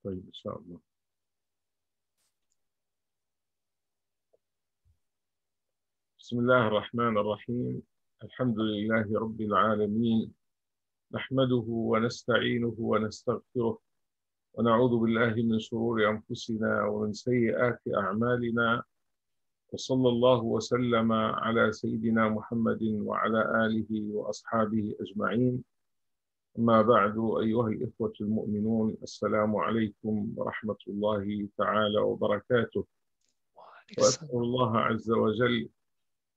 طيب إن شاء الله. بسم الله الرحمن الرحيم. الحمد لله رب العالمين، نحمده ونستعينه ونستغفره ونعوذ بالله من شرور أنفسنا ومن سيئات أعمالنا، وصلى الله وسلم على سيدنا محمد وعلى آله وأصحابه أجمعين. أما بعد، أيها الإخوة المؤمنون، السلام عليكم ورحمة الله تعالى وبركاته. وأسأل الله عز وجل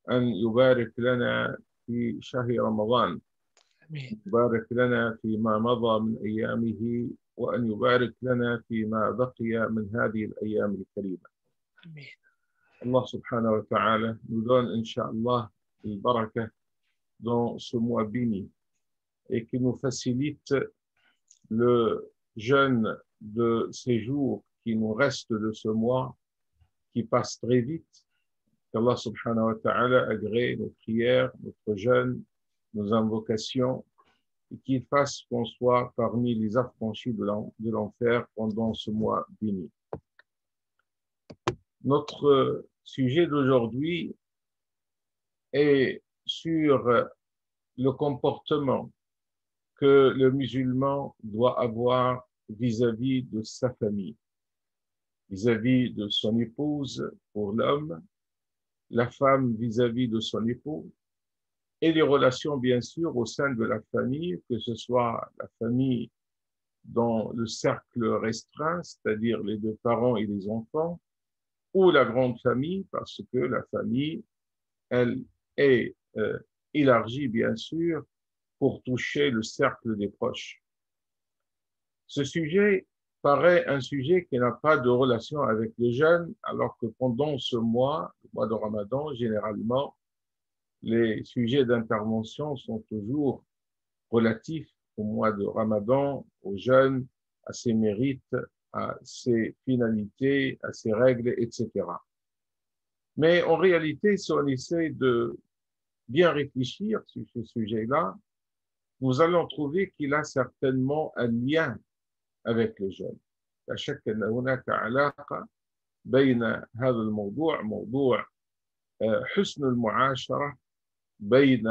أن يبارك لنا في شهر رمضان، يبارك لنا فيما مضى من أيامه، وأن يبارك لنا فيما بقي من هذه الأيام الكريمة. Amen. Allah subhanahu wa ta'ala nous donne, Inch'Allah, une baraka dans ce mois béni et qui nous facilite le jeûne de ces jours qui nous restent de ce mois qui passe très vite. Qu'Allah subhanahu wa ta'ala agrée nos prières, notre jeûne, nos invocations, et qu'il fasse qu'on soit parmi les affranchis de l'enfer pendant ce mois béni. Notre sujet d'aujourd'hui est sur le comportement que le musulman doit avoir vis-à-vis de sa famille, vis-à-vis de son épouse pour l'homme, la femme vis-à-vis de son époux, et les relations bien sûr au sein de la famille, que ce soit la famille dans le cercle restreint, c'est-à-dire les deux parents et les enfants, ou la grande famille, parce que la famille, elle est élargie bien sûr pour toucher le cercle des proches. Ce sujet paraît un sujet qui n'a pas de relation avec le jeûne, alors que pendant ce mois, le mois de Ramadan, généralement, les sujets d'intervention sont toujours relatifs au mois de Ramadan, au jeûne, à ses mérites, à ses finalités, à ses règles, etc. Mais en réalité, si on essaie de bien réfléchir sur ce sujet-là, nous allons trouver qu'il a certainement un lien avec le jeûne. لا شك أن هناك علاقة بين هذا الموضوع، موضوع حسن المعاشرة بين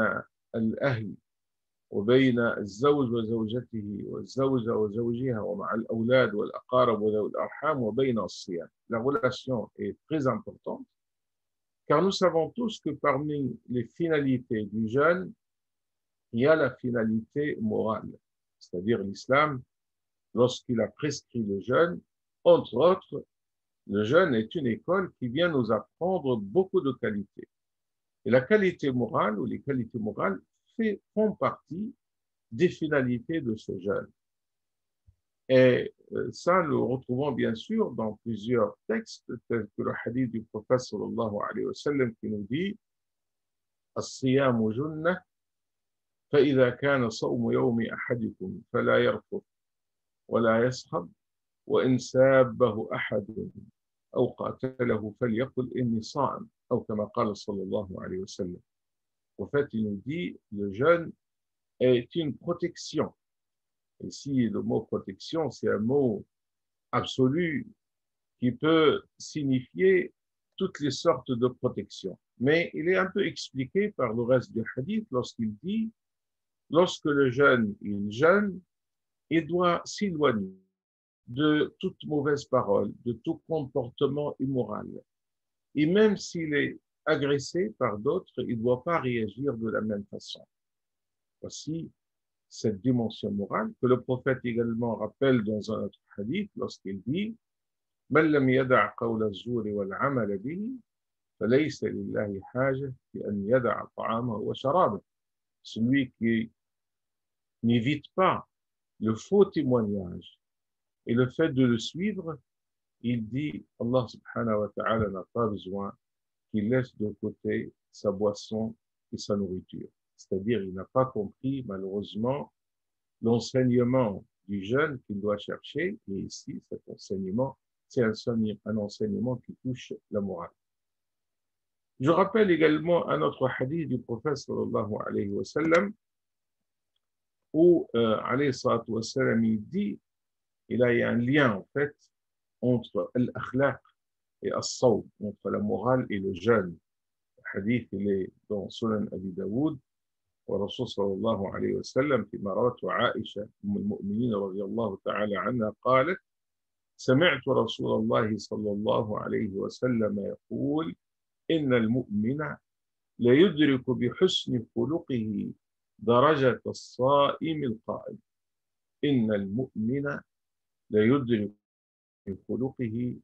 الأهل وبين الزوج وزوجته والزوجة وزوجها ومع الأولاد والأقارب وذوي الأرحام وبين الصيام. La relation est très importante car nous savons tous que parmi les finalités du jeûne, il y a la finalité morale, c'est-à-dire l'islam, lorsqu'il a prescrit le jeûne, entre autres, le jeûne est une école qui vient nous apprendre beaucoup de qualités. Et la qualité morale ou les qualités morales font partie des finalités de ce jeûne. Et ça, nous le retrouvons bien sûr dans plusieurs textes, tels que le hadith du prophète sallallahu alayhi wa sallam qui nous dit « As-siyamu junnah, فإذا كان صوم يوم أحدكم فلا يرفث ولا يسخب وإن سابه أحد أو قاتله فليقل إني صائم أو كما قال صلى الله عليه وسلم. En fait, il nous dit le jeûne est une protection. Ici, le mot protection, c'est un mot absolu qui peut signifier toutes les sortes de protection. Mais il est un peu expliqué par le reste du hadith lorsqu'il dit lorsque le jeune il jeûne, il doit s'éloigner de toute mauvaise parole, de tout comportement immoral. Et même s'il est agressé par d'autres, il ne doit pas réagir de la même façon. Voici cette dimension morale que le prophète également rappelle dans un autre hadith lorsqu'il dit « من لم يدع قول الزور والعمل به فليس لله حاجة في أن يدع طعامه وشرابه. » Celui qui n'évite pas le faux témoignage et le fait de le suivre, il dit Allah subhanahu wa ta'ala n'a pas besoin qu'il laisse de côté sa boisson et sa nourriture. C'est-à-dire, il n'a pas compris malheureusement l'enseignement du jeûne qu'il doit chercher, et ici, cet enseignement, c'est un enseignement qui touche la morale. Je rappelle également un autre hadith du prophète sallallahu alayhi wa sallam, où alayhi salatu wa sallam, il dit Et là, il y a un lien, en fait, entre l'akhlaq et as-sawm, entre la morale et le jeûne. Le hadith, il est dans Sunan Abi Daoud, والرسول صلى الله عليه وسلم فيما روته عائشة أم المؤمنين رضي الله تعالى عنها قالت سمعت رسول الله صلى الله عليه وسلم يقول إن المؤمن ليدرك بحسن خلقه درجة الصائم القائم إن المؤمن ليدرك بخلقه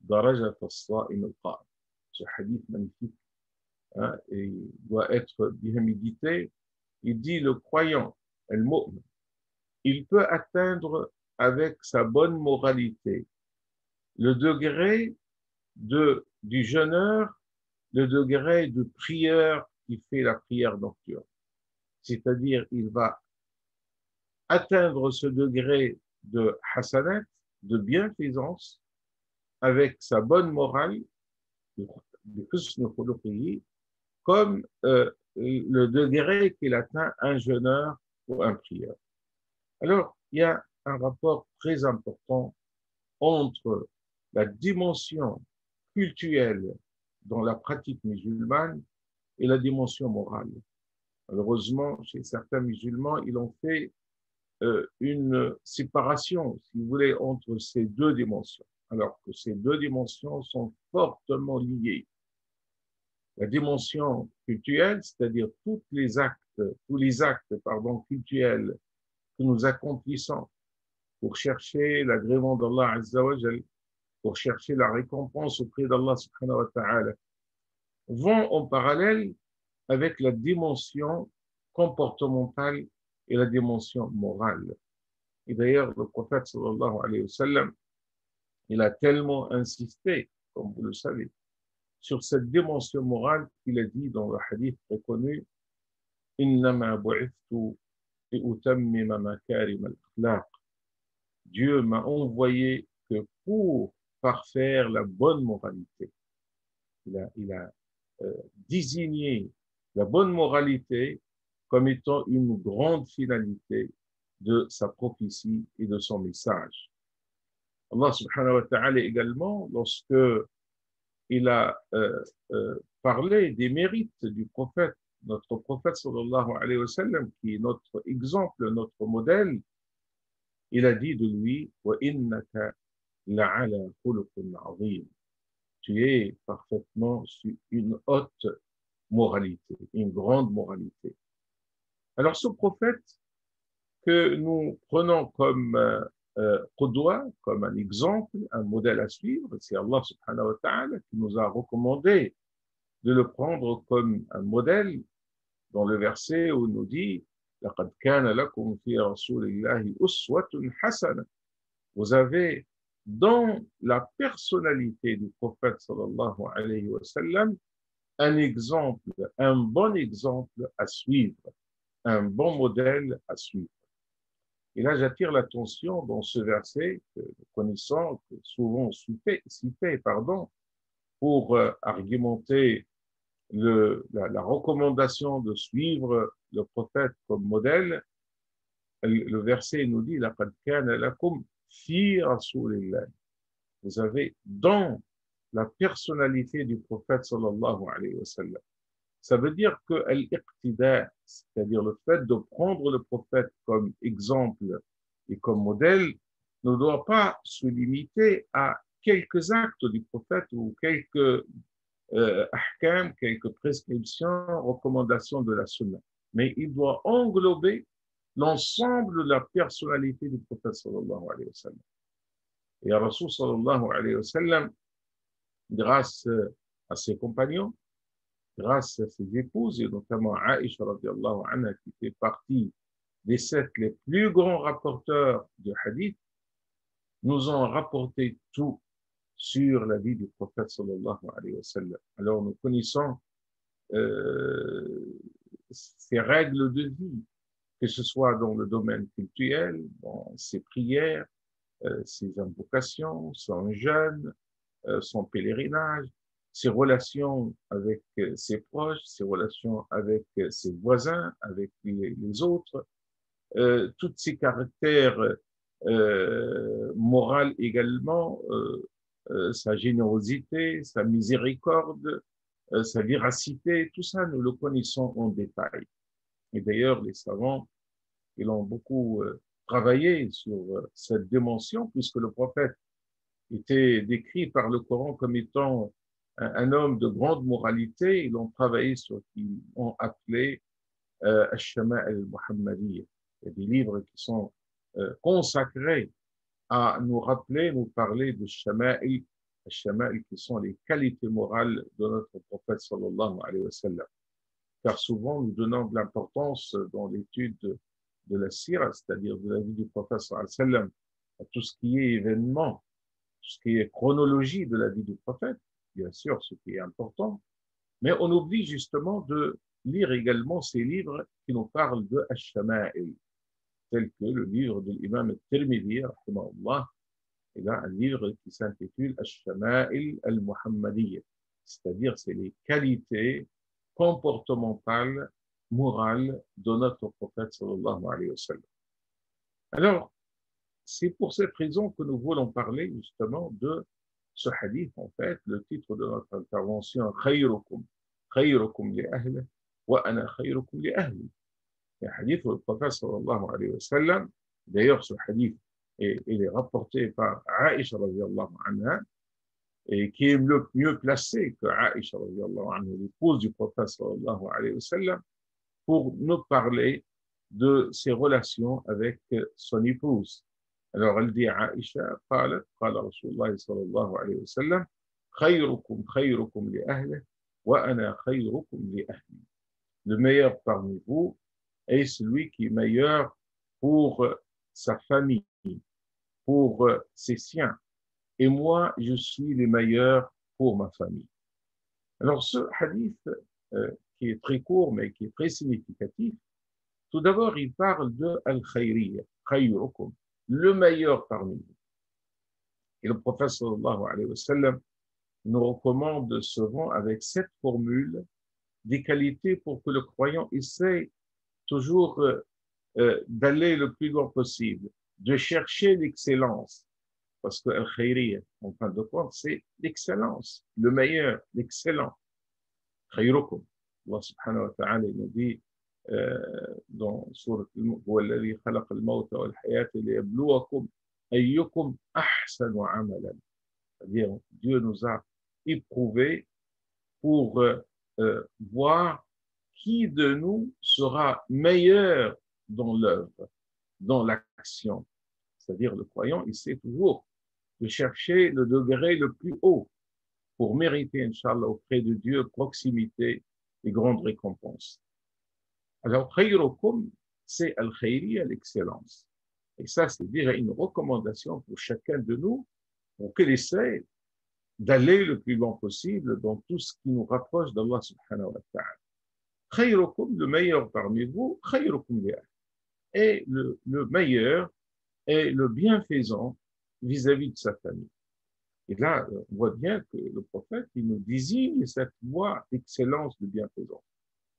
درجة الصائم القائم. Ce hadith magnifique, hein, et doit être bien médité. Il dit le croyant, al-mu'min, il peut atteindre avec sa bonne moralité le degré du jeûneur, le degré de prieur qui fait la prière nocturne. C'est-à-dire, il va atteindre ce degré de hasanat, de bienfaisance, avec sa bonne morale, comme le degré qu'il atteint un jeûneur ou un prieur. Alors, il y a un rapport très important entre la dimension cultuelle dans la pratique musulmane et la dimension morale. Malheureusement, chez certains musulmans, ils ont fait une séparation, si vous voulez, entre ces deux dimensions, alors que ces deux dimensions sont fortement liées. La dimension cultuelle, c'est-à-dire tous les actes cultuels que nous accomplissons pour chercher l'agrément d'Allah Azza wa Jal, pour chercher la récompense auprès d'Allah subhanahu wa ta'ala, vont en parallèle avec la dimension comportementale et la dimension morale. Et d'ailleurs, le prophète sallallahu alayhi wa sallam, il a tellement insisté, comme vous le savez, sur cette dimension morale qu'il a dit dans le hadith très connu, « Innama bu'ithtu li'utammima makarim al-akhlaq » Dieu m'a envoyé que pour parfaire la bonne moralité. Il a désigné la bonne moralité comme étant une grande finalité de sa prophétie et de son message. Allah subhanahu wa ta'ala également, lorsque il a parlé des mérites du prophète, notre prophète sallallahu alayhi wa sallam, qui est notre exemple, notre modèle, il a dit de lui, « Wa innaka la'ala khuluqun azim » Tu es parfaitement sur une haute moralité, une grande moralité. Alors ce prophète que nous prenons comme qudwa, comme un exemple, un modèle à suivre, c'est Allah subhanahu wa ta'ala qui nous a recommandé de le prendre comme un modèle dans le verset où il nous dit لَقَدْ كَانَ لَكُمْ فِي رَسُولِ اللَّهِ أُسْوَةٌ حَسَنَةٌ Vous avez dans la personnalité du prophète sallallahu alayhi wa sallam un exemple, un bon exemple à suivre, un bon modèle à suivre. Et là, j'attire l'attention dans ce verset que nous connaissons, que souvent cité, pour argumenter la recommandation de suivre le prophète comme modèle. Le verset nous dit لَقَدْ كَانَ لَكُمْ فِي رَسُولِ اللَّهِ Vous avez dans la personnalité du prophète sallallahu alayhi wa sallam. Ça veut dire que l'iqtida, c'est-à-dire le fait de prendre le prophète comme exemple et comme modèle, ne doit pas se limiter à quelques actes du prophète ou quelques ahkam, quelques prescriptions, recommandations de la sunna. Mais il doit englober l'ensemble de la personnalité du prophète sallallahu alayhi wa sallam. Et Rasul sallallahu alayhi wa sallam, grâce à ses compagnons, grâce à ses épouses, et notamment Aïcha radiallahu anha, qui fait partie des 7 les plus grands rapporteurs du hadith, nous ont rapporté tout sur la vie du prophète sallallahu alayhi wa sallam. Alors nous connaissons ses règles de vie, que ce soit dans le domaine cultuel, dans ses prières, ses invocations, son jeûne, son pèlerinage, ses relations avec ses proches, ses relations avec ses voisins, avec les autres, tous ces caractères morale également, sa générosité, sa miséricorde, sa véracité, tout ça, nous le connaissons en détail. Et d'ailleurs, les savants, ils ont beaucoup travaillé sur cette dimension, puisque le prophète était décrit par le Coran comme étant un homme de grande moralité. Ils ont travaillé sur ce qu'ils ont appelé Al-Shama' al-Muhammadiyya. Il y a des livres qui sont consacrés à nous rappeler, nous parler de Shama'il, Shama'il qui sont les qualités morales de notre prophète sallallahu alayhi wa sallam. Car souvent, nous donnons de l'importance dans l'étude de la sira, c'est-à-dire de la vie du prophète sallallahu alayhi wa sallam, à tout ce qui est événement, tout ce qui est chronologie de la vie du prophète, bien sûr, ce qui est important, mais on oublie justement de lire également ces livres qui nous parlent de Ash-Shama'il, tel que le livre de l'imam al-Tirmidhi, rahimahullah. Il a un livre qui s'intitule Ash-Shama'il al-Muhammadiyya, c'est-à-dire c'est les qualités comportementales, morales de notre prophète sallallahu alayhi wa sallam. Alors, c'est pour cette raison que nous voulons parler justement de ce hadith, en fait, le titre de notre intervention, Khayrukum, Khayrukum li ahli, wa ana khayrukum li ahli. Le hadith où le prophète sallallahu alayhi wa sallam, d'ailleurs ce hadith, il est rapporté par Aïcha radiallahu anha, et qui est le mieux placé que Aïcha radiallahu anha, l'épouse du prophète sallallahu alayhi wa sallam, pour nous parler de ses relations avec son épouse. Alors elle dit à Aïcha, قالت قال رسول الله صلى الله عليه وسلم خيركم خيركم لأهله وأنا خيركم لأهلي. Le meilleur parmi vous est celui qui est meilleur pour sa famille, pour ses siens. Et moi, je suis le meilleur pour ma famille. Alors ce hadith, qui est très court, mais qui est très significatif, tout d'abord, il parle de al-khayriyya, khayrukum, le meilleur parmi vous. Et le prophète sallallahu alayhi wa sallam nous recommande souvent avec cette formule des qualités pour que le croyant essaie toujours d'aller le plus loin possible, de chercher l'excellence. Parce que al-khayriyya, en fin de compte, c'est l'excellence, le meilleur, l'excellent. Khayrukum. Allah subhanahu wa ta'ala nous dit dans Sourate Al-Mulk, هو الذي خلق الموت والحياة ليبلوكم أيكم أحسن عملا. C'est-à-dire, Dieu nous a éprouvés pour voir qui de nous sera meilleur dans l'œuvre, dans l'action. C'est-à-dire, le croyant, il sait toujours de chercher le degré le plus haut pour mériter, Inch'Allah, auprès de Dieu, proximité et grande récompense. Alors, khayrukum, c'est al-khayri, l'excellence. Et ça, c'est déjà une recommandation pour chacun de nous, pour qu'il essaie d'aller le plus loin possible dans tout ce qui nous rapproche d'Allah subhanahu wa ta'ala. Khayrukum, le meilleur parmi vous, khayrukum li'ah. Et le meilleur est le bienfaisant vis-à-vis de sa famille. Et là, on voit bien que le prophète, il nous désigne cette voie d'excellence de bienfaisance.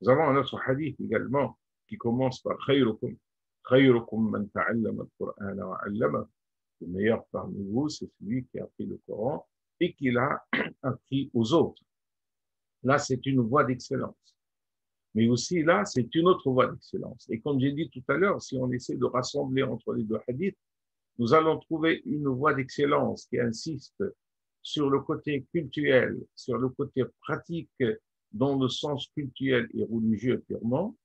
Nous avons un autre hadith également qui commence par khayrukum, khayrukum man ta'allama al-Qur'ana wa 'allama. Le meilleur parmi vous, c'est celui qui a appris le Coran et qui l'a appris aux autres. Là, c'est une voie d'excellence. Mais aussi, là, c'est une autre voie d'excellence. Et comme j'ai dit tout à l'heure, si on essaie de rassembler entre les deux hadiths, nous allons trouver une voie d'excellence qui insiste sur le côté cultuel, sur le côté pratique dans le sens cultuel et religieux purement,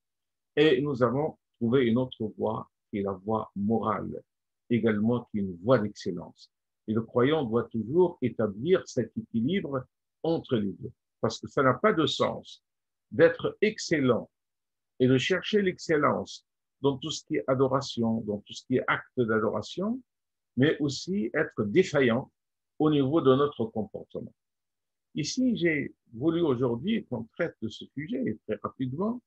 et nous avons trouvé une autre voie qui est la voie morale, également qui est une voie d'excellence. Et le croyant doit toujours établir cet équilibre entre les deux, parce que ça n'a pas de sens d'être excellent et de chercher l'excellence dans tout ce qui est adoration, dans tout ce qui est acte d'adoration, mais aussi être défaillant au niveau de notre comportement. Ici, j'ai voulu aujourd'hui qu'on traite de ce sujet très rapidement.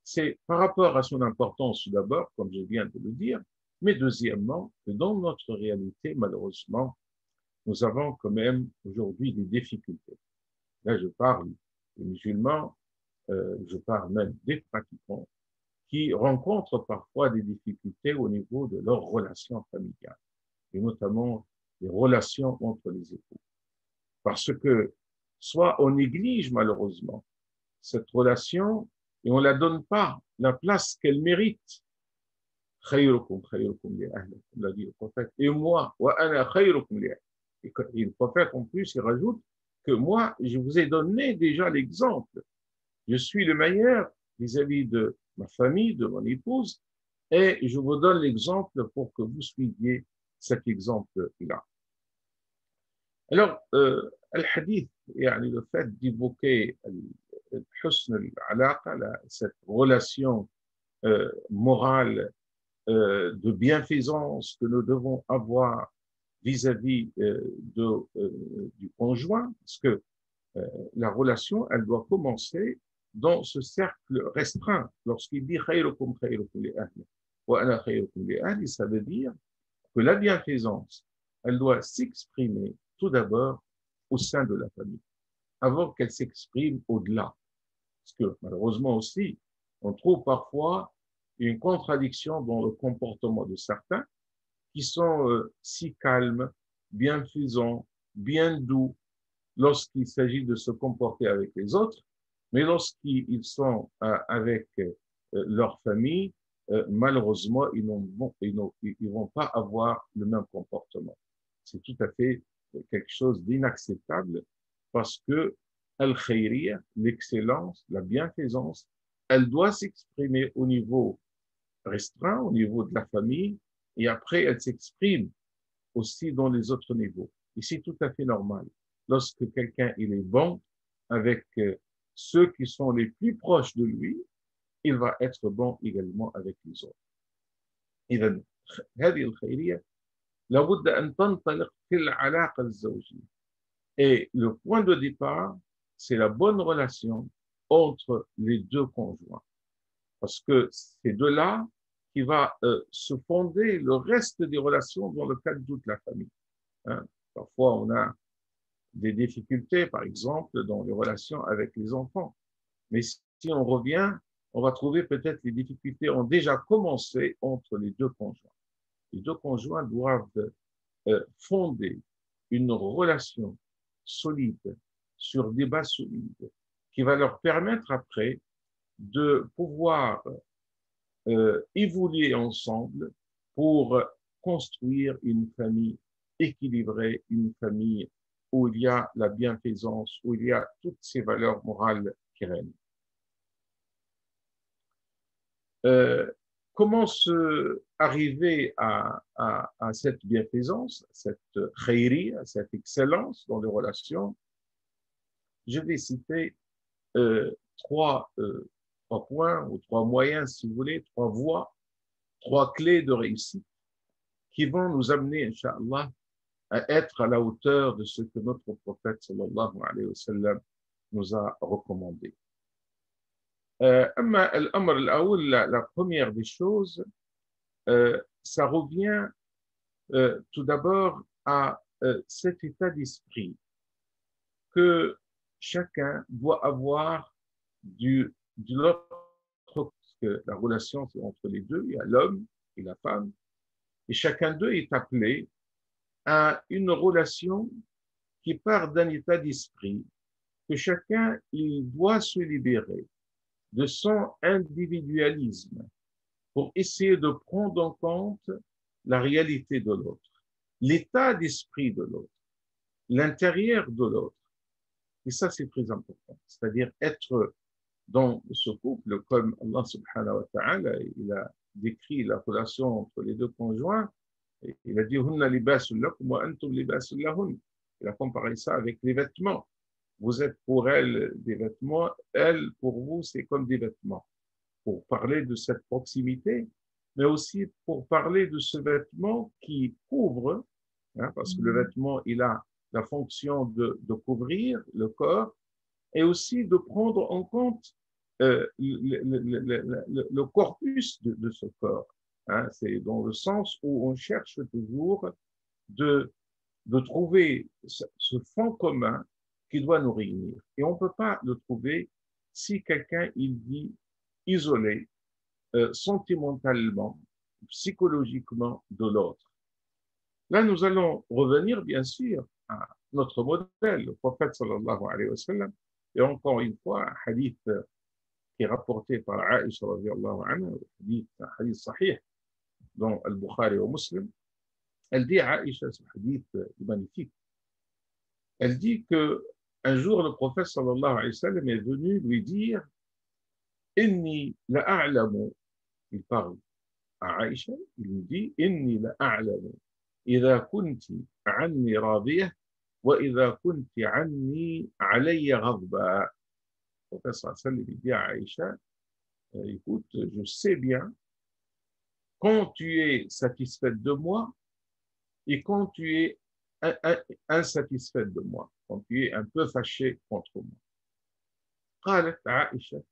C'est par rapport à son importance tout d'abord, comme je viens de le dire, mais deuxièmement, que dans notre réalité, malheureusement, nous avons quand même aujourd'hui des difficultés. Là, je parle des musulmans, je parle même des pratiquants qui rencontrent parfois des difficultés au niveau de leurs relations familiales, et notamment les relations entre les époux. Parce que soit on néglige malheureusement cette relation et on ne la donne pas la place qu'elle mérite. Khayrukum khayrukum li ahli, comme l'a dit le prophète. Et moi, wa ana khayrukum li ahli. Et le prophète en plus, il rajoute que moi, je vous ai donné déjà l'exemple. Je suis le meilleur vis-à-vis de ma famille, de mon épouse, et je vous donne l'exemple pour que vous suiviez cet exemple-là. Alors, al-hadith, le fait d'évoquer cette relation morale de bienfaisance que nous devons avoir vis-à-vis du conjoint, parce que la relation, elle doit commencer dans ce cercle restreint. Lorsqu'il dit khayrukum khayrukum li ahli wa ana khayrukum li ahli, ça veut dire que la bienfaisance, elle doit s'exprimer tout d'abord au sein de la famille, avant qu'elle s'exprime au-delà. Parce que malheureusement aussi, on trouve parfois une contradiction dans le comportement de certains qui sont si calmes, bienfaisants, bien doux lorsqu'il s'agit de se comporter avec les autres, mais lorsqu'ils sont avec leur famille, malheureusement, ils vont pas avoir le même comportement. C'est tout à fait quelque chose d'inacceptable parce que al-khayriya, l'excellence, la bienfaisance, elle doit s'exprimer au niveau restreint, au niveau de la famille, et après, elle s'exprime aussi dans les autres niveaux. Et c'est tout à fait normal. Lorsque quelqu'un il est bon avec ceux qui sont les plus proches de lui, il va être bon également avec les autres. إذن هذه الخيرية لابد أن تنطلق في العلاقة الزوجية. Et le point de départ, c'est la bonne relation entre les deux conjoints. Parce que c'est de là qui va se fonder le reste des relations dans le cadre de toute la famille. Hein. Parfois, on a des difficultés, par exemple, dans les relations avec les enfants. Mais si on revient, on va trouver peut-être les difficultés ont déjà commencé entre les deux conjoints. Les deux conjoints doivent fonder une relation solide sur des bases solides qui va leur permettre après de pouvoir évoluer ensemble pour construire une famille équilibrée, une famille où il y a la bienfaisance, où il y a toutes ces valeurs morales qui règnent. Comment arriver à cette bienfaisance, à cette khayri, à cette excellence dans les relations? Je vais citer trois points ou trois moyens, si vous voulez, trois voies, trois clés de réussite qui vont nous amener, Inch'Allah, à être à la hauteur de ce que notre prophète, sallallahu alayhi wa sallam, nous a recommandé. La première des choses, ça revient tout d'abord à cet état d'esprit que chacun doit avoir de l'autre, parce que la relation c'est entre les deux, il y a l'homme et la femme, et chacun d'eux est appelé à une relation qui part d'un état d'esprit que chacun il doit se libérer de son individualisme pour essayer de prendre en compte la réalité de l'autre, l'état d'esprit de l'autre, l'intérieur de l'autre. Et ça, c'est très important. C'est-à-dire être dans ce couple, comme Allah subhanahu wa ta'ala, il a décrit la relation entre les deux conjoints, il a dit « Hunna libasul lakum wa antum libasul lahun ». Il a comparé ça avec les vêtements. Vous êtes pour elle des vêtements, elle, pour vous, c'est comme des vêtements. Pour parler de cette proximité, mais aussi pour parler de ce vêtement qui couvre, hein, parce que le vêtement, il a la fonction de couvrir le corps et aussi de prendre en compte le corpus de ce corps. Hein, c'est dans le sens où on cherche toujours de trouver ce fond commun qui doit nous réunir. Et on ne peut pas le trouver si quelqu'un il vit isolé, sentimentalement, psychologiquement de l'autre. Là, nous allons revenir, bien sûr, à notre modèle, le prophète sallallahu alayhi wa sallam, et encore une fois, un hadith qui est rapporté par Aïcha radiallahu anha, un hadith sahih, dans Al-Bukhari et Muslim. Elle dit à Aïcha, ce hadith magnifique, elle dit que un jour, le prophète sallallahu alayhi wa sallam est venu lui dire Inni la'a'lamu, il parle à Aïcha, il lui dit Inni la'a'lamu, إذا كنت عني راضية وإذا كنت عني علي غضبا. Le prophète sallallahu alayhi wa sallam dit à Aïcha, écoute, je sais bien quand tu es satisfaite de moi et quand tu es insatisfaite de moi, quand tu es un peu fâché contre moi. قالت عائشة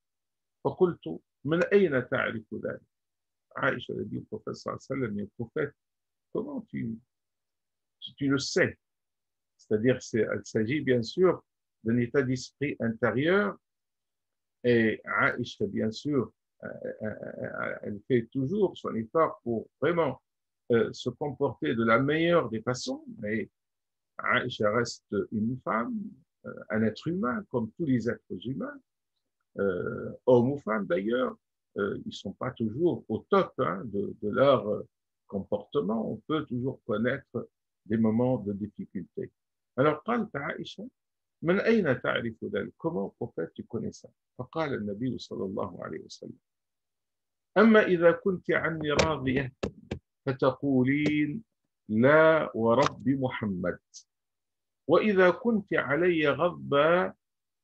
فقلت من أين تعرف ذلك. Aïcha a dit au prophète sallallahu alayhi wa sallam, mais prophète, comment tu le sais? C'est-à-dire, il s'agit bien sûr d'un état d'esprit intérieur et Aïcha, bien sûr, elle fait toujours son effort pour vraiment se comporter de la meilleure des façons, mais Aïcha reste une femme, un être humain, comme tous les êtres humains, hommes ou femmes d'ailleurs, ils ne sont pas toujours au top de leur comportement. On peut toujours connaître des moments de difficulté. Alors, قالت عائشة من أين تعرف ذلك؟ Comment, prophète, tu connais ça? فقال النبي صلى الله عليه وسلم أما إذا كنت عني راضية فتقولين لا ورب محمد وإذا كنت علي غضبا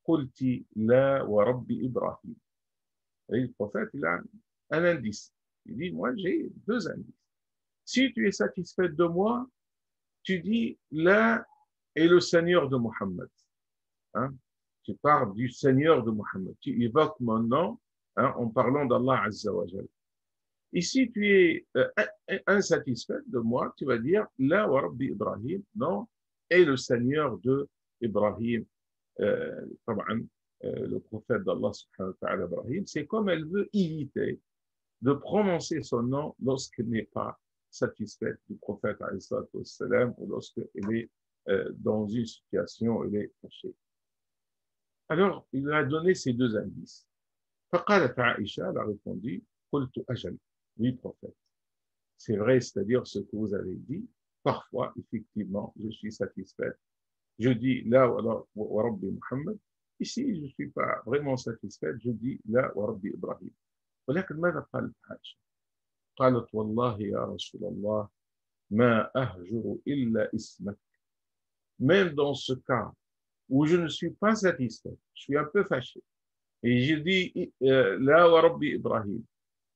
قلت لا ورب إبراهيم. Et le prophète, il a un indice. Il dit, moi, j'ai deux indices. Si tu es satisfaite de moi, tu dis, là est le Seigneur de Mohammed. Hein? Tu parles du Seigneur de Mohammed. Tu évoques mon nom en parlant d'Allah Azza wa Jal. Et si tu es insatisfaite de moi, tu vas dire, là wa Rabbi Ibrahim, non, est le Seigneur de Ibrahim. Le prophète d'Allah subhanahu wa ta'ala Ibrahim, c'est comme elle veut éviter de prononcer son nom lorsqu'elle n'est pas satisfaite du prophète alayhi salam ou lorsqu'elle est dans une situation où elle est fâchée. Alors, il a donné ces deux indices. فقالت عائشة, elle a répondu, قلت أجل, oui prophète. C'est vrai, c'est-à-dire ce que vous avez dit. Parfois, effectivement, je suis satisfaite. Je dis là wa Rabbi Muhammad. Ici, je ne suis pas vraiment satisfaite. Je dis là wa Rabbi Ibrahim. ولكن ماذا قالت عائشة؟ قالت والله يا رسول الله ما أهجر إلا اسمك. Même dans ce cas où je ne suis pas satisfaite, je suis un peu fâché, et je dis là wa Rabbi Ibrahim.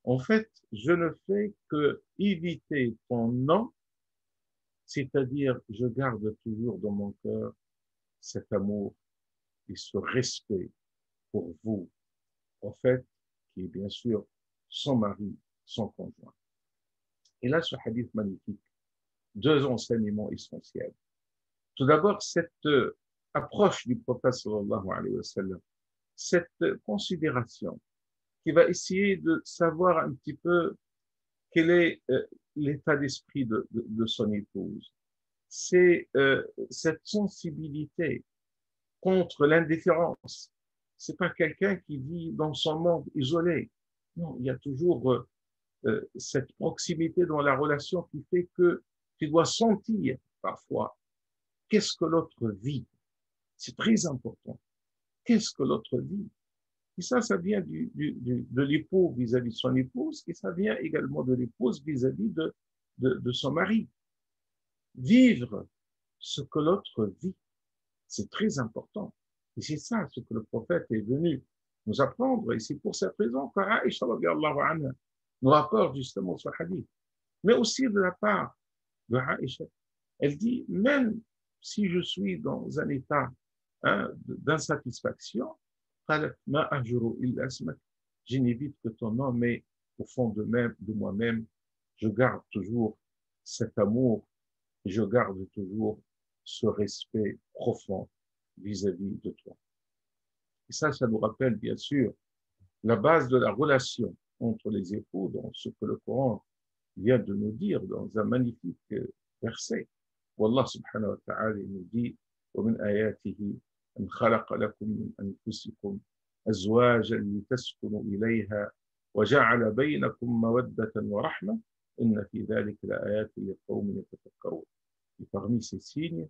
En fait, je ne fais que éviter ton nom, c'est-à-dire je garde toujours dans mon cœur cet amour et ce respect pour vous, prophète, qui est bien sûr son mari, son conjoint. Et là, ce hadith magnifique, deux enseignements essentiels. Tout d'abord, cette approche du prophète sallallahu alayhi wa sallam, cette considération qui va essayer de savoir un petit peu quel est l'état d'esprit de son épouse. C'est cette sensibilité contre l'indifférence. C'est pas quelqu'un qui vit dans son monde isolé. Non, il y a toujours cette proximité dans la relation qui fait que tu dois sentir parfois qu'est-ce que l'autre vit. C'est très important. Qu'est-ce que l'autre vit? Et ça vient de l'époux vis-à-vis de son épouse, et ça vient également de l'épouse vis-à-vis de son mari. Vivre ce que l'autre vit, c'est très important. Et c'est ça ce que le prophète est venu nous apprendre, et c'est pour cette raison qu'Aïcha radiallahu anha nous rapporte justement ce hadith. Mais aussi de la part de Aïcha, elle dit, même si je suis dans un état d'insatisfaction, je n'évite que ton nom, mais au fond de moi-même, je garde toujours cet amour, je garde toujours ce respect profond vis-à-vis de toi. Et ça nous rappelle bien sûr la base de la relation entre les époux, dans ce que le Coran vient de nous dire dans un magnifique verset. Wallah subhanahu wa ta'ala nous dit ومن آياته أن خلق لكم من أنفسكم أزواجا لتسكنوا إليها وجعل بينكم مودة ورحمة إن في ذلك لآيات لقوم يتفكرون. Et parmi ces signes,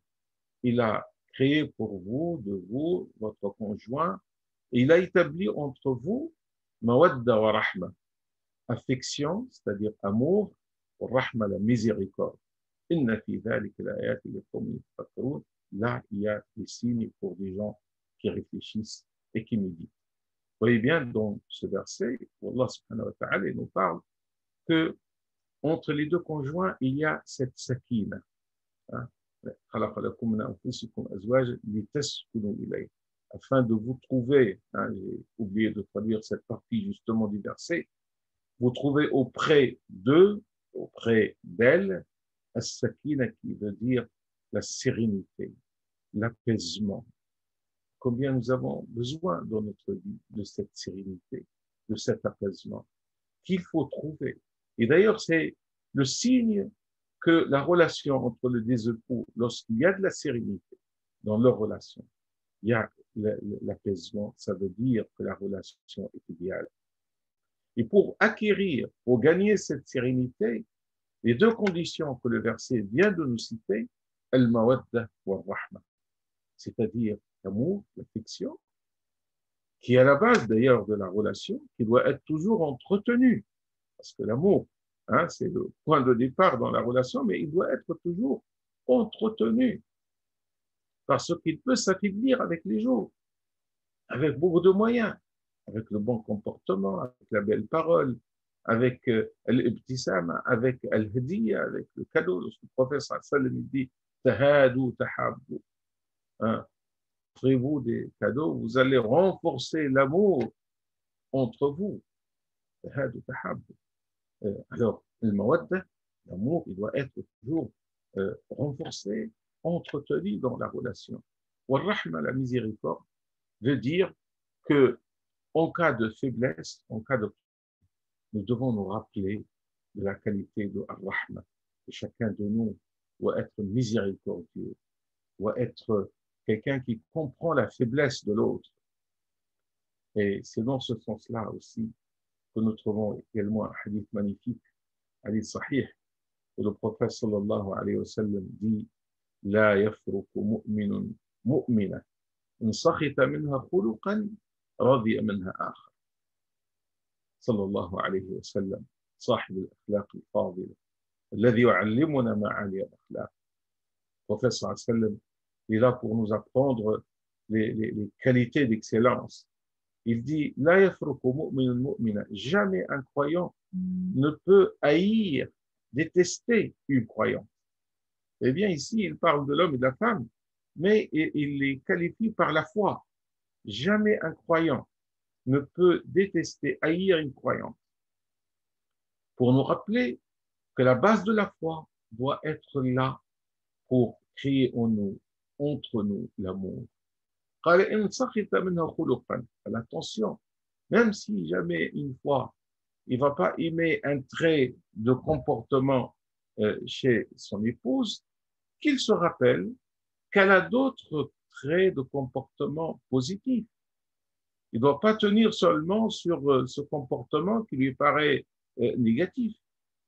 il a créé pour vous, de vous, votre conjoint, et il a établi entre vous mawadda wa rahma, affection, c'est-à-dire amour, wa rahma, la miséricorde. Inna fi dhalika l'ayati liqawmin yatafakkarun. Là, il y a des signes pour des gens qui réfléchissent et qui méditent. Vous voyez bien, dans ce verset, Allah subhanahu wa ta'ala nous parle que entre les deux conjoints, il y a cette sakina. Afin de vous trouver, j'ai oublié de traduire cette partie justement du verset, vous trouvez auprès d'eux, auprès d'elle, as-sakina qui veut dire la sérénité, l'apaisement. Combien nous avons besoin dans notre vie de cette sérénité, de cet apaisement qu'il faut trouver. Et d'ailleurs, c'est le signe que la relation entre les deux époux, lorsqu'il y a de la sérénité dans leur relation, il y a l'apaisement, ça veut dire que la relation est idéale. Et pour acquérir, pour gagner cette sérénité, les deux conditions que le verset vient de nous citer, al-mawadda wa rahma, c'est-à-dire l'amour, l'affection, qui est à la base d'ailleurs de la relation, qui doit être toujours entretenue. Parce que l'amour, c'est le point de départ dans la relation, mais il doit être toujours entretenu. Parce qu'il peut s'affaiblir avec les jours, avec beaucoup de moyens, avec le bon comportement, avec la belle parole, avec l'ibtissama, avec al-hadiya, avec le cadeau. Le professeur sallam dit tahadu tahabbu. Offrez-vous des cadeaux, vous allez renforcer l'amour entre vous. Tahadu tahabbu. Alors, le mawadda, l'amour, il doit être toujours renforcé, entretenu dans la relation. Wa rahma, la miséricorde, veut dire que en cas de faiblesse, en cas de, nous devons nous rappeler de la qualité de ar-rahma. Et chacun de nous doit être miséricordieux, doit être quelqu'un qui comprend la faiblesse de l'autre. Et c'est dans ce sens-là aussi que nous trouvons également un hadith magnifique, hadith sahih, où le prophète sallallahu alayhi wa sallam dit لا يفرق مؤمن مؤمنة إن سخط منها خلقا رضي منها آخر. صلى الله عليه وسلم صاحب الأخلاق الفاضلة الذي يعلمنا معالي الأخلاق. Le prophète sallallahu alayhi wa sallam est là pour nous apprendre les qualités d'excellence. Il dit لا يفرق مؤمن مؤمنة. Jamais un croyant ne peut haïr, détester une croyante. Eh bien, ici, il parle de l'homme et de la femme, mais il les qualifie par la foi. Jamais un croyant ne peut détester, haïr une croyante. Pour nous rappeler que la base de la foi doit être là pour créer en nous, entre nous, l'amour. Attention, même si jamais une fois, il ne va pas aimer un trait de comportement chez son épouse, qu'il se rappelle qu'elle a d'autres traits de comportement positifs. Il ne doit pas tenir seulement sur ce comportement qui lui paraît négatif,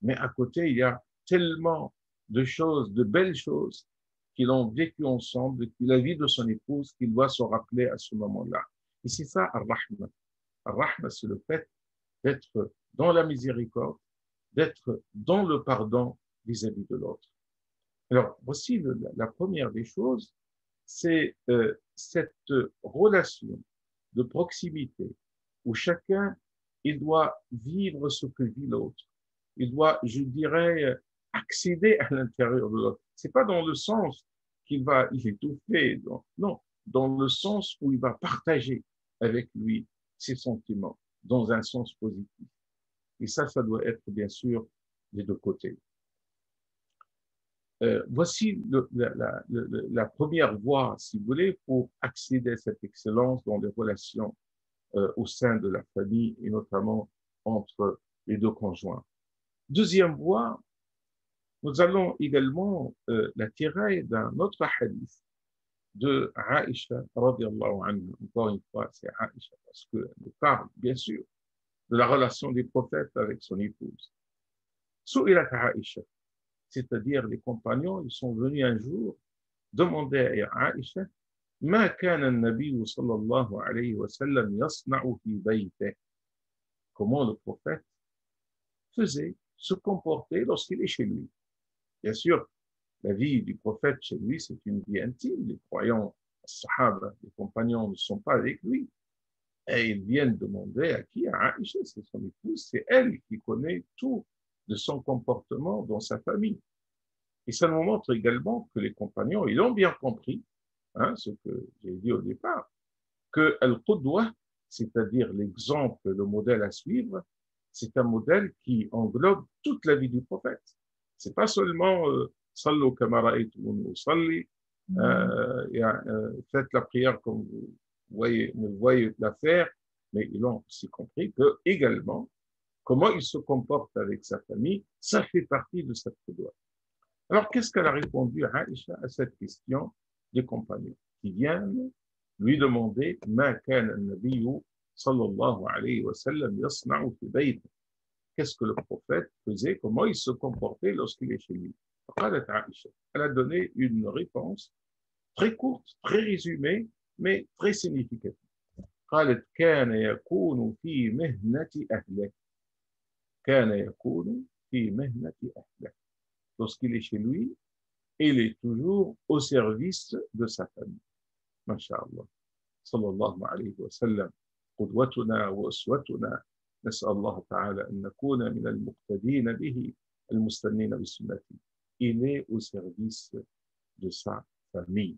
mais à côté, il y a tellement de choses, de belles choses qu'ils ont vécues ensemble depuis la vie de son épouse qu'il doit se rappeler à ce moment-là. Et c'est ça, ar-rahma. Ar-rahma, c'est le fait d'être dans la miséricorde, d'être dans le pardon vis-à-vis de l'autre. Alors, voici la première des choses, c'est cette relation de proximité où chacun, il doit vivre ce que vit l'autre. Il doit, je dirais, accéder à l'intérieur de l'autre. C'est pas dans le sens qu'il va l'étouffer, non, dans le sens où il va partager avec lui ses sentiments, dans un sens positif. Et ça doit être bien sûr des deux côtés. Voici la première voie, si vous voulez, pour accéder à cette excellence dans les relations au sein de la famille et notamment entre les deux conjoints. Deuxième voie, nous allons également la tirer d'un autre hadith de Aïcha, radiallahu anha. Encore une fois, c'est Aïcha, parce qu'elle parle, bien sûr, de la relation des prophètes avec son épouse. Sou'ilat Aïcha, c'est-à-dire les compagnons, ils sont venus un jour demander à Aïcha ما كان النبي صلى الله عليه وسلم يصنع في بيته. Comment le prophète faisait, se comporter lorsqu'il est chez lui. Bien sûr, la vie du prophète chez lui, c'est une vie intime. Les croyants, les sahaba, les compagnons ne sont pas avec lui. Et ils viennent demander à qui? À Aïcha, c'est son épouse, c'est elle qui connaît tout de son comportement dans sa famille. Et ça nous montre également que les compagnons, ils ont bien compris, ce que j'ai dit au départ, que Al-Qudwa, c'est-à-dire l'exemple, le modèle à suivre, c'est un modèle qui englobe toute la vie du prophète. C'est pas seulement Sallu kama ra'aytumuni usalli, faites la prière comme vous voyez la faire, mais ils ont aussi compris que également comment il se comporte avec sa famille, ça fait partie de cette Qudwa. Alors, qu'est-ce qu'elle a répondu à Aïcha à cette question des compagnons qui viennent lui demander ما كان النبي صلى الله عليه وسلم يصنع في بيته. Qu'est-ce que le prophète faisait, comment il se comportait lorsqu'il est chez lui. قالت عائشة. Elle a donné une réponse très courte, très résumée, mais très significative. قالت كان يكون في مهنة أهله. كان يكون في مهنة أهله. Lorsqu'il est chez lui, il est toujours au service de sa famille. MashaAllah. صلى الله عليه وسلم قدوتنا وأسوتنا نسأل الله تعالى أن نكون من المقتدين به المستنين بسنته. Il est au service de sa famille.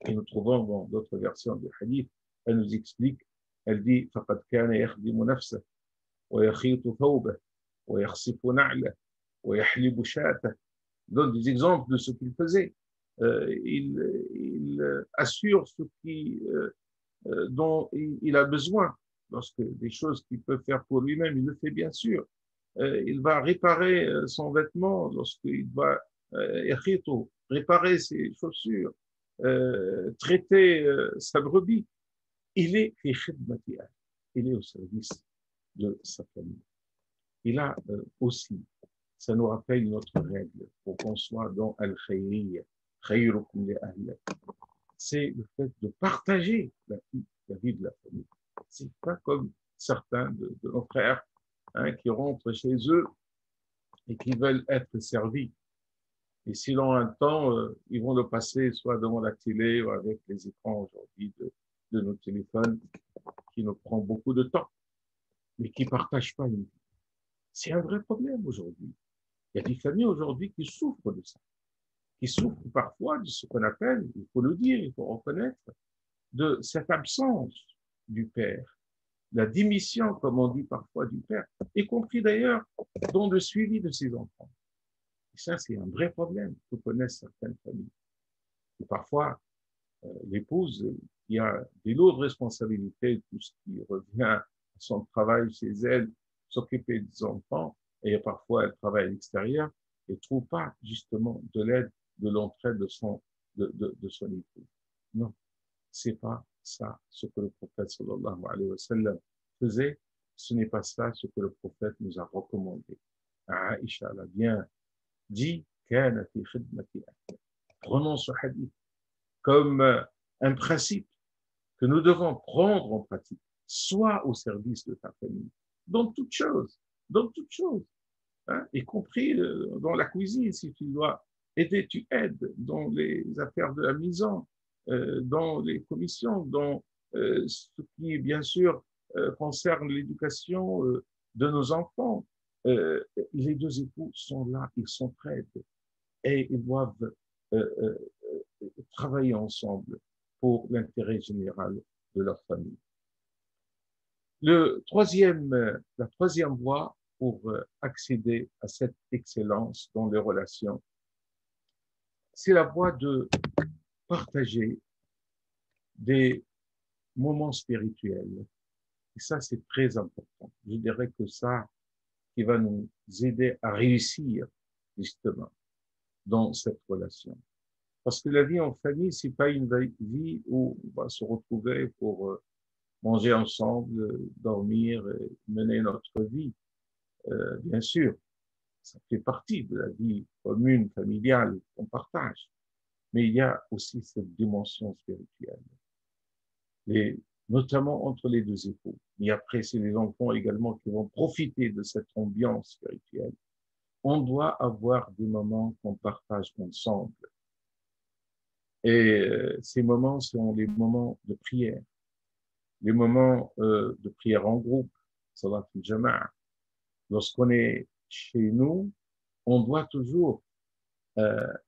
Et nous trouvons dans d'autres versions du hadith, elle nous explique, elle dit فقد كان يخدم نفسه ويخيط ثوبه ويخصف نعله ويحلب شاته. Donne des exemples de ce qu'il faisait. Il assure ce dont il a besoin. Lorsque des choses qu'il peut faire pour lui-même, il le fait bien sûr. Il va réparer son vêtement lorsqu'il va réparer ses chaussures, traiter sa brebis. Il est au service de sa famille. Et là aussi, ça nous rappelle notre règle pour qu'on soit dans Al-Khayriyya, khayrukum li ahli. C'est le fait de partager la vie de la famille. C'est pas comme certains de nos frères qui rentrent chez eux et qui veulent être servis. Et si dans un temps, ils vont le passer soit devant la télé ou avec les écrans aujourd'hui de nos téléphones, qui nous prend beaucoup de temps, mais qui ne partagent pas une vie. C'est un vrai problème aujourd'hui. Il y a des familles aujourd'hui qui souffrent de ça, qui souffrent parfois de ce qu'on appelle, il faut le dire, il faut reconnaître, de cette absence du père, la démission, comme on dit parfois, du père, y compris d'ailleurs dans le suivi de ses enfants. Et ça, c'est un vrai problème que connaissent certaines familles. Et parfois, l'épouse qui a des lourdes responsabilités, tout ce qui revient à son travail chez elle, s'occuper des enfants, et parfois elle travaille à l'extérieur, et ne trouve pas justement de l'aide, de l'entraide de son épouse. Non, c'est pas ça ce que le prophète sallallahu alayhi wa sallam faisait, ce n'est pas ça ce que le prophète nous a recommandé. Aïcha l'a bien dit, prenons ce hadith comme un principe que nous devons prendre en pratique, soit au service de ta famille, dans toute chose, y compris dans la cuisine, si tu dois aider, tu aides, dans les affaires de la maison, dans les commissions, dans ce qui, bien sûr, concerne l'éducation de nos enfants. Les deux époux sont là, ils sont prêts et ils doivent travailler ensemble pour l'intérêt général de leur famille. La troisième voie pour accéder à cette excellence dans les relations, c'est la voie de partager des moments spirituels, Et ça, c'est très important. Je dirais que ça qui va nous aider à réussir, justement, dans cette relation. Parce que la vie en famille, c'est pas une vie où on va se retrouver pour manger ensemble, dormir, et mener notre vie. Bien sûr, ça fait partie de la vie commune, familiale, qu'on partage. Mais il y a aussi cette dimension spirituelle, et notamment entre les deux époux. Et après, c'est les enfants également qui vont profiter de cette ambiance spirituelle. On doit avoir des moments qu'on partage ensemble. Et ces moments sont les moments de prière, les moments de prière en groupe, salat al-jama'a. Lorsqu'on est chez nous, on doit toujours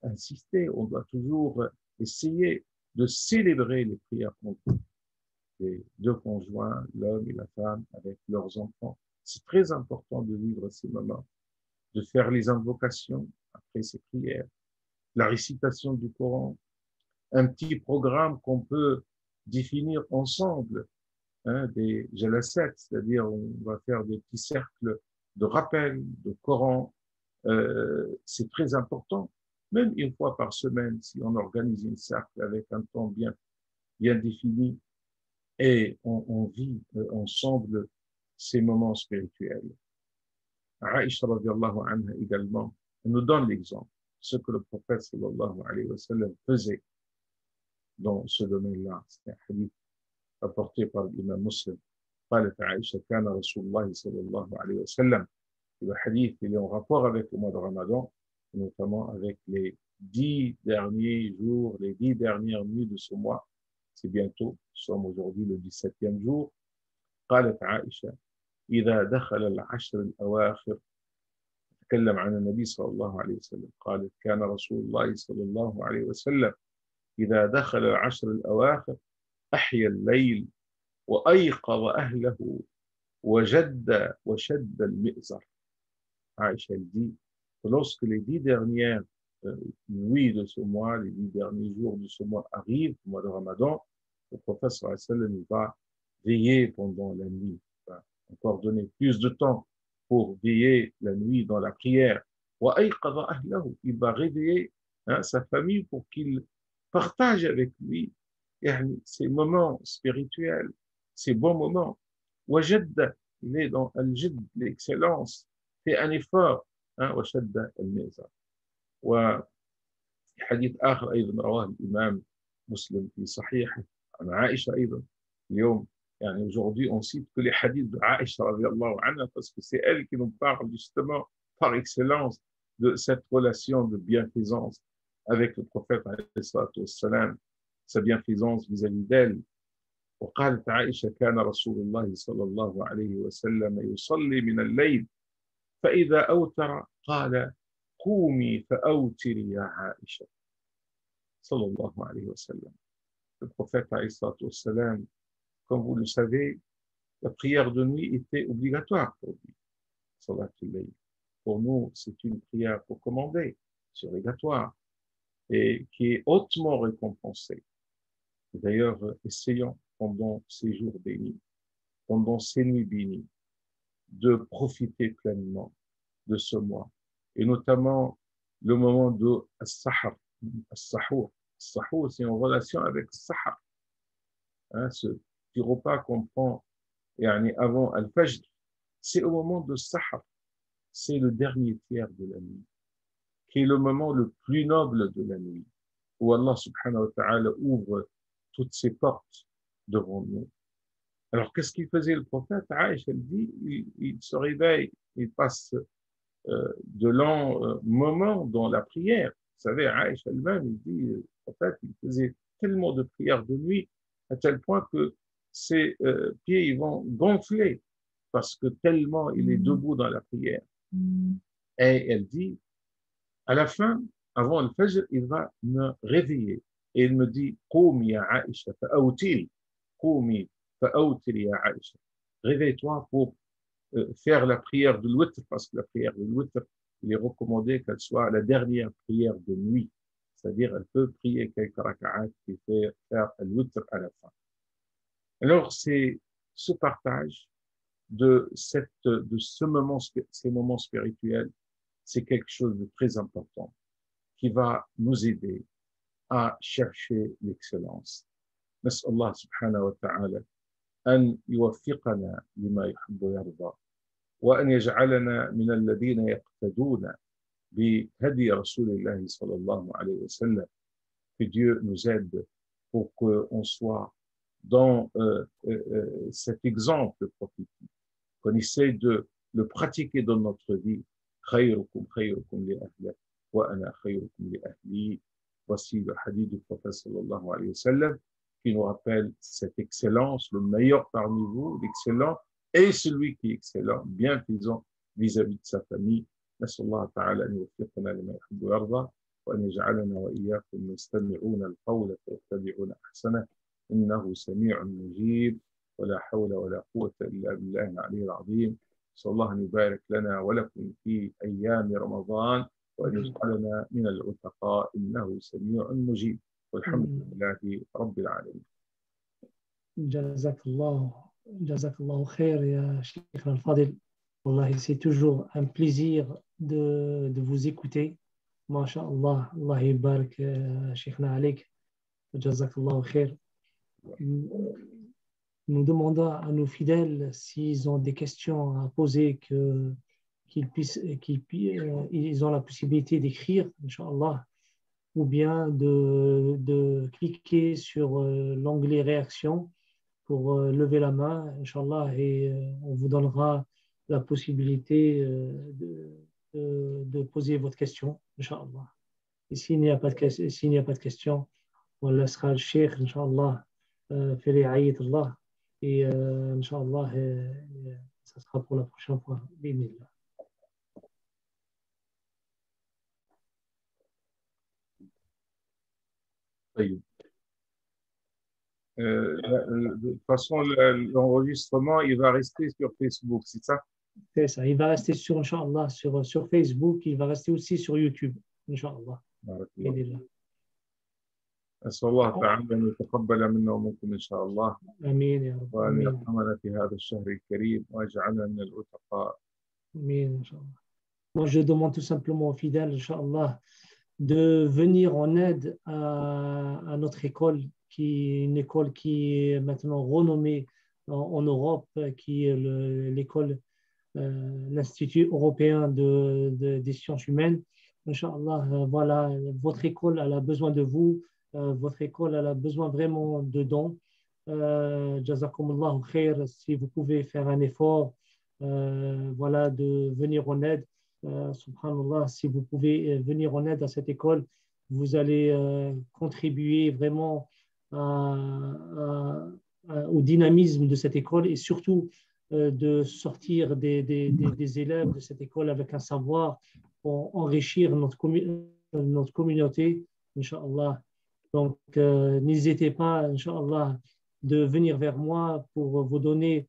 insister, on doit toujours essayer de célébrer les prières en groupe. Les deux conjoints, l'homme et la femme, avec leurs enfants. C'est très important de vivre ces moments, de faire les invocations après ces prières, la récitation du Coran, un petit programme qu'on peut définir ensemble, hein, des jalasset, c'est-à-dire on va faire des petits cercles de rappel, de Coran. C'est très important, même une fois par semaine, si on organise une cercle avec un temps bien défini, et on vit ensemble ces moments spirituels. Aïcha radiallahu anha également nous donne l'exemple, ce que le prophète sallallahu alayhi wa sallam faisait dans ce domaine-là. C'est un hadith rapporté par l'imam Muslim. قالت عائشة كان رسول الله صلى الله عليه وسلم. Le hadith, il est en rapport avec le mois de Ramadan, notamment avec les 10 derniers jours, les 10 dernières nuits de ce mois. C'est bientôt, nous sommes aujourd'hui le 17e jour. قالت عائشة إذا دخل العشر الأواخر. تكلم عن النبي صلى الله عليه وسلم. قالت كان رسول الله صلى الله عليه وسلم إذا دخل العشر الأواخر أحيا الليل وأيقظ أهله وشد المئزر. Aïcha dit que lorsque les 10 dernières nuits de ce mois, les 10 derniers jours de ce mois arrivent, le mois de Ramadan, le prophète sallallahu alayhi wa sallam va veiller pendant la nuit, va encore donner plus de temps pour veiller la nuit dans la prière. Il va réveiller sa famille pour qu'il partage avec lui ces moments spirituels, ces bons moments. Wajad, il est dans al-jidd, l'excellence, fait un effort. وشد المئزر. وحديث آخر أيضا رواه الإمام مسلم في صحيحه عن عائشة أيضا. اليوم يعني aujourd'hui on cite que les hadiths de Aïcha radiallahu anha parce que c'est elle qui nous parle justement par excellence de cette relation de bienfaisance avec le prophète alayhi salatu wassalam, sa bienfaisance vis-à-vis d'elle. وقالت عائشة كان رسول الله صلى الله عليه وسلم يصلي من الليل فإذا أوتر قال قومي فأوتري يا عائشة صلى الله عليه وسلم. Le prophète alayhi salatu wassalam, comme vous le savez, la prière de nuit était obligatoire pour lui. Salatul layl. Pour nous, c'est une prière recommandée, c'est obligatoire, et qui est hautement récompensée. D'ailleurs, essayons pendant ces jours bénis, pendant ces nuits bénies, de profiter pleinement de ce mois, et notamment le moment de As-Sahar, As-Sahour. As-Sahour, c'est en relation avec Sahar, ce petit repas qu'on prend avant Al-Fajr, c'est au moment de Sahar, c'est le dernier tiers de la nuit, qui est le moment le plus noble de la nuit, où Allah subhanahu wa ta'ala ouvre toutes ses portes devant nous. Alors, qu'est-ce qu'il faisait le prophète? Aïcha, elle dit, il se réveille, il passe de longs moments dans la prière. Vous savez, Aïcha elle-même, il dit, le prophète, il faisait tellement de prières de nuit, à tel point que ses pieds ils vont gonfler, parce que tellement il est debout dans la prière. Et elle dit, à la fin, avant le Fajr, il va me réveiller. Et il me dit, Qoumi ya Aïcha, fa'awtiri. Qoumi fa'awtiri ya Aïcha. Réveille-toi pour faire la prière de l'witr, parce que la prière de l'witr, il est recommandé qu'elle soit la dernière prière de nuit. C'est-à-dire, elle peut prier quelques raka'at et faire l'witr à la fin. Alors, c'est ce partage de ces moments spirituels, c'est quelque chose de très important qui va nous aider à chercher l'excellence. نسأل الله سبحانه وتعالى أن يوفقنا لما يحب ويرضى وأن يجعلنا من الذين يقتدون بهدي رسول الله صلى الله عليه وسلم. Que Dieu nous aide pour qu'on soit dans cet exemple prophétique, qu'on essaie de le pratiquer dans notre vie. خيركم خيركم لأهله وأنا خيركم لأهلي. Voici le hadith du prophète sallallahu alayhi wa sallam qui nous rappelle cette excellence, le meilleur parmi vous, l'excellent, et celui qui est excellent, bienfaisant vis-à-vis de sa famille. نسأل الله تعالى أن يوفقنا لما يحب ويرضى وأن يجعلنا وإياكم يستمعون القول فيتبعون أحسنه إنه سميع مجيب ولا حول ولا قوة إلا بالله العلي العظيم. نسأل الله أن يبارك لنا ولكم في أيام رمضان وأن يجعلنا من العتقاء إنه سميع مجيب والحمد لله رب العالمين. جزاك الله خير يا شيخنا الفاضل. Wallahi, c'est toujours un plaisir de vous écouter. MashaAllah, Allah yibarak Sheikhna Alik. Jazakallahu khair. Nous demandons à nos fidèles s'ils ont des questions à poser, ils ont la possibilité d'écrire, Inch'Allah, ou bien de cliquer sur l'onglet réaction pour lever la main, Inch'Allah, et on vous donnera la possibilité de poser votre question, Inch'Allah. Et s'il n'y a pas de question, on laissera le Cheikh, Inch'Allah, faire les ayat Allah. Et Inch'Allah, ça sera pour la prochaine fois. Bismillah. Oui. De toute façon, l'enregistrement, il va rester sur Facebook, c'est ça? C'est ça. Il va rester sur, Inch'Allah, sur Facebook. Il va rester aussi sur YouTube, Inch'Allah. أسأل الله تعالى أن يتقبل منا ومنكم إن شاء الله. آمين يا رب. وأن يرحمنا في هذا الشهر الكريم ويجعلنا من العتقاء. آمين إن شاء الله. Moi, je demande tout simplement aux fidèles, Inch'Allah, de venir en aide à notre école, qui est une école qui est maintenant renommée en Europe, qui est l'Institut européen des sciences humaines. Inch'Allah, voilà, votre école elle a besoin de vous. Votre école elle a besoin vraiment de dons. Jazakumullahu khair, si vous pouvez faire un effort, voilà, de venir en aide. Subhanallah, si vous pouvez venir en aide à cette école, vous allez contribuer vraiment au dynamisme de cette école et surtout de sortir des élèves de cette école avec un savoir pour enrichir notre communauté, Inch'Allah. Donc, n'hésitez pas, Inch'Allah, de venir vers moi pour vous donner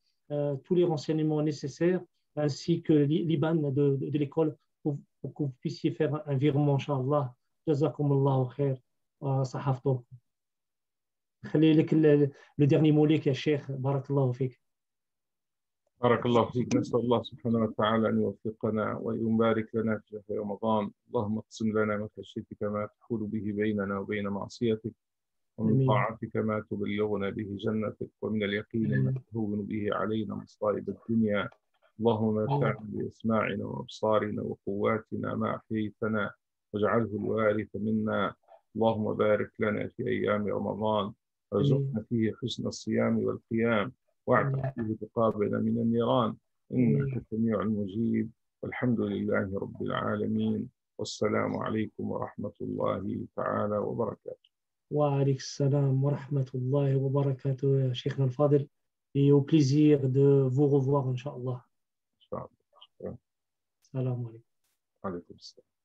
tous les renseignements nécessaires ainsi que l'IBAN de l'école pour que vous puissiez faire un virement, Inch'Allah. Jazakumullahu khair. Sahaftokum. خلي لك le dernier mot لك يا شيخ. بارك الله فيك. بارك الله فيك. نسأل الله سبحانه وتعالى أن يوفقنا ويبارك لنا في شهر رمضان. اللهم اقسم لنا من خشيتك ما تحول به بيننا وبين معصيتك ومن طاعتك ما تبلغنا به جنتك ومن اليقين ما تهون به علينا مصائب الدنيا. اللهم متعنا بأسماعنا وأبصارنا وقواتنا ما أحييتنا واجعله الوارث منا. اللهم بارك لنا في أيام رمضان وارزقنا فيه حسن الصيام والقيام واعتق فيه رقابنا من النيران إنك سميع مجيب والحمد لله رب العالمين والسلام عليكم ورحمة الله تعالى وبركاته. وعليكم السلام ورحمة الله وبركاته شيخنا الفاضل. Et au plaisir de vous revoir, Inch'Allah. إن شاء الله. Salam alaikum. عليكم السلام.